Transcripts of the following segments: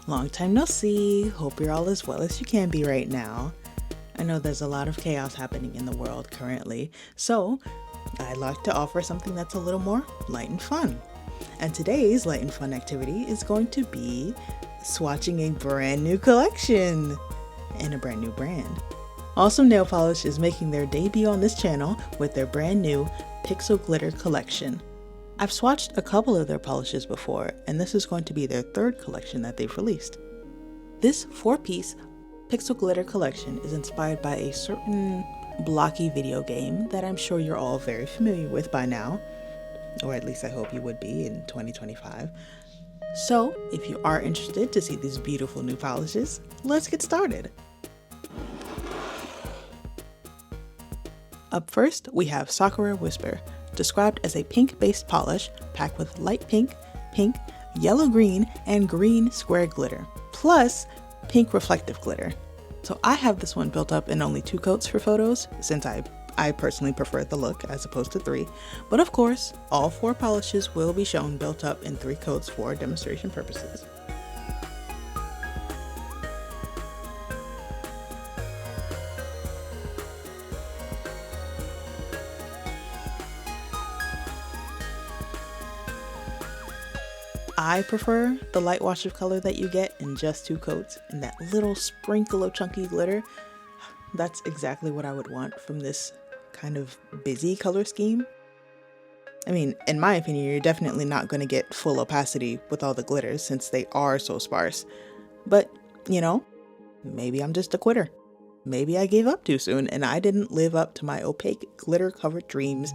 Long time no see. Hope you're all as well as you can be right now. I know there's a lot of chaos happening in the world currently, so I'd like to offer something that's a little more light and fun. And today's light and fun activity is going to be swatching a brand new collection and a brand new brand. Awesome Nail Polish is making their debut on this channel with their brand new Pixel Glitter collection. I've swatched a couple of their polishes before, and this is going to be their third collection that they've released. This 4-piece Pixel Glitter collection is inspired by a certain blocky video game that I'm sure you're all very familiar with by now, or at least I hope you would be in 2025. So, if you are interested to see these beautiful new polishes, let's get started. Up first, we have Sakura Whisper, described as a pink-based polish packed with light pink, pink, yellow-green, and green square glitter, plus pink reflective glitter. So I have this one built up in only 2 coats for photos, since I personally prefer the look as opposed to 3. But of course, all 4 polishes will be shown built up in 3 coats for demonstration purposes. I prefer the light wash of color that you get in just 2 coats and that little sprinkle of chunky glitter. That's exactly what I would want from this kind of busy color scheme. I mean, in my opinion, you're definitely not going to get full opacity with all the glitters since they are so sparse. But, you know, maybe I'm just a quitter. Maybe I gave up too soon and I didn't live up to my opaque glitter-covered dreams.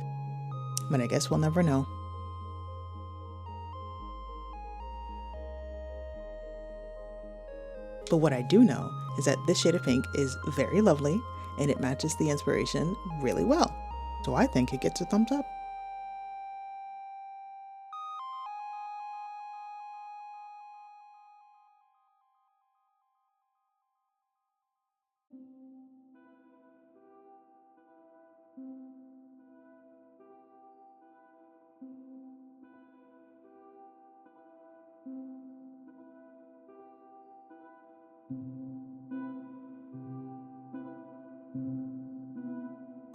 But I guess we'll never know. But what I do know is that this shade of pink is very lovely and it matches the inspiration really well. So I think it gets a thumbs up.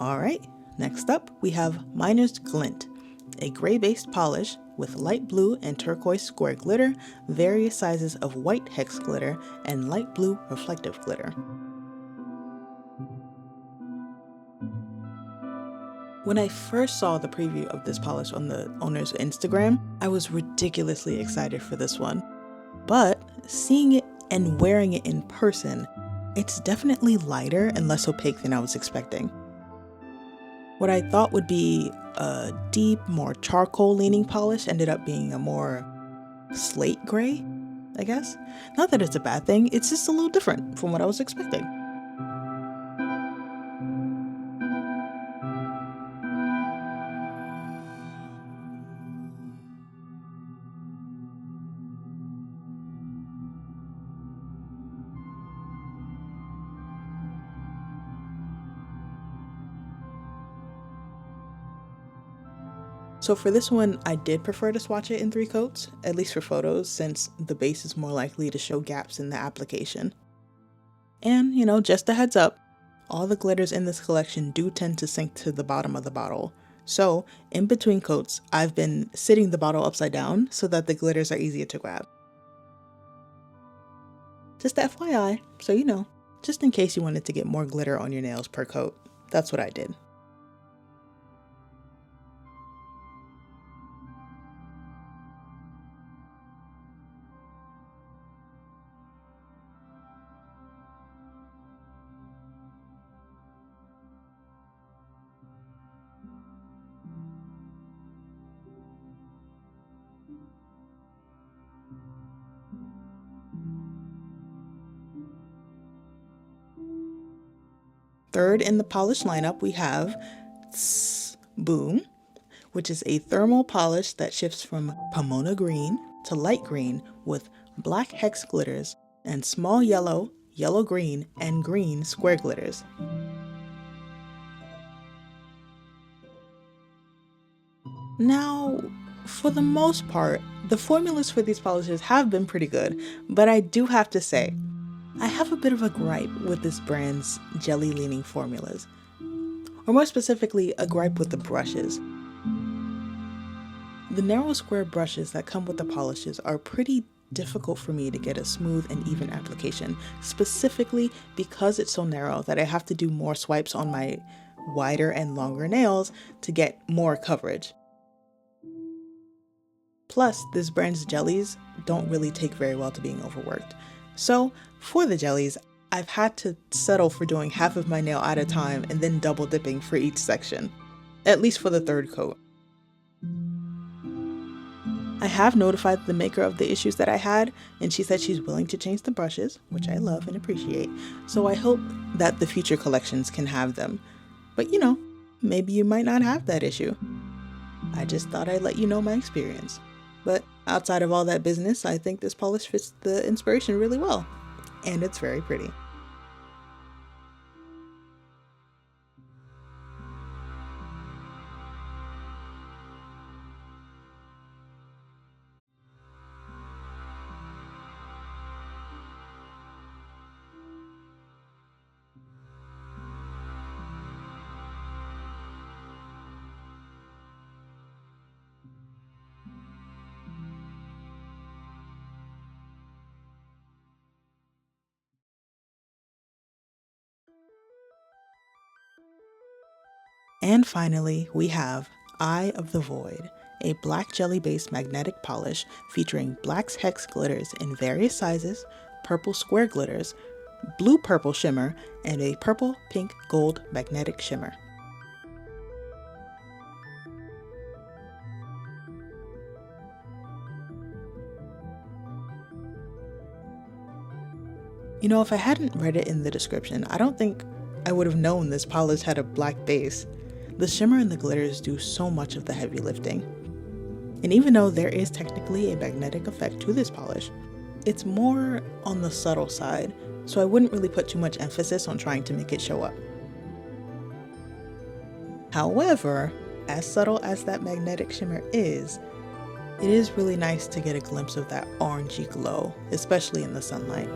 Alright, next up we have Miner's Glint, a gray-based polish with light blue and turquoise square glitter, various sizes of white hex glitter, and light blue reflective glitter. When I first saw the preview of this polish on the owner's Instagram, I was ridiculously excited for this one. But seeing it and wearing it in person, it's definitely lighter and less opaque than I was expecting. What I thought would be a deep, more charcoal-leaning polish ended up being a more slate gray, I guess. Not that it's a bad thing, it's just a little different from what I was expecting. So for this one, I did prefer to swatch it in 3 coats, at least for photos, since the base is more likely to show gaps in the application. And, you know, just a heads up, all the glitters in this collection do tend to sink to the bottom of the bottle. So, in between coats, I've been sitting the bottle upside down so that the glitters are easier to grab. Just FYI, so you know, just in case you wanted to get more glitter on your nails per coat, that's what I did. Third in the polish lineup, we have Boom, which is a thermal polish that shifts from Pomona green to light green with black hex glitters and small yellow, yellow-green, and green square glitters. Now, For the most part, the formulas for these polishes have been pretty good, but I do have to say, I have a bit of a gripe with this brand's jelly leaning formulas, or more specifically, a gripe with the brushes. The narrow square brushes that come with the polishes are pretty difficult for me to get a smooth and even application, specifically because it's so narrow that I have to do more swipes on my wider and longer nails to get more coverage. Plus, this brand's jellies don't really take very well to being overworked. So, for the jellies, I've had to settle for doing half of my nail at a time and then double dipping for each section, at least for the third coat. I have notified the maker of the issues that I had, and she said she's willing to change the brushes, which I love and appreciate, so I hope that the future collections can have them. But maybe you might not have that issue. I just thought I'd let you know my experience. But outside of all that business, I think this polish fits the inspiration really well, and it's very pretty. And finally, we have Eye of the Void, a black jelly-based magnetic polish featuring black hex glitters in various sizes, purple square glitters, blue-purple shimmer, and a purple-pink-gold magnetic shimmer. If I hadn't read it in the description, I don't think I would have known this polish had a black base. The shimmer and the glitters do so much of the heavy lifting. And even though there is technically a magnetic effect to this polish, it's more on the subtle side, so I wouldn't really put too much emphasis on trying to make it show up. However, as subtle as that magnetic shimmer is, it is really nice to get a glimpse of that orangey glow, especially in the sunlight.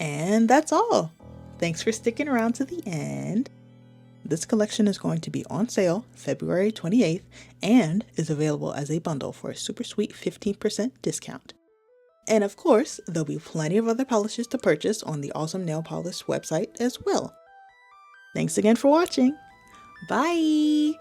And that's all. Thanks for sticking around to the end. This collection is going to be on sale February 28th and is available as a bundle for a super sweet 15% discount. And of course, there'll be plenty of other polishes to purchase on the Awesome Nail Polish website as well. Thanks again for watching. Bye!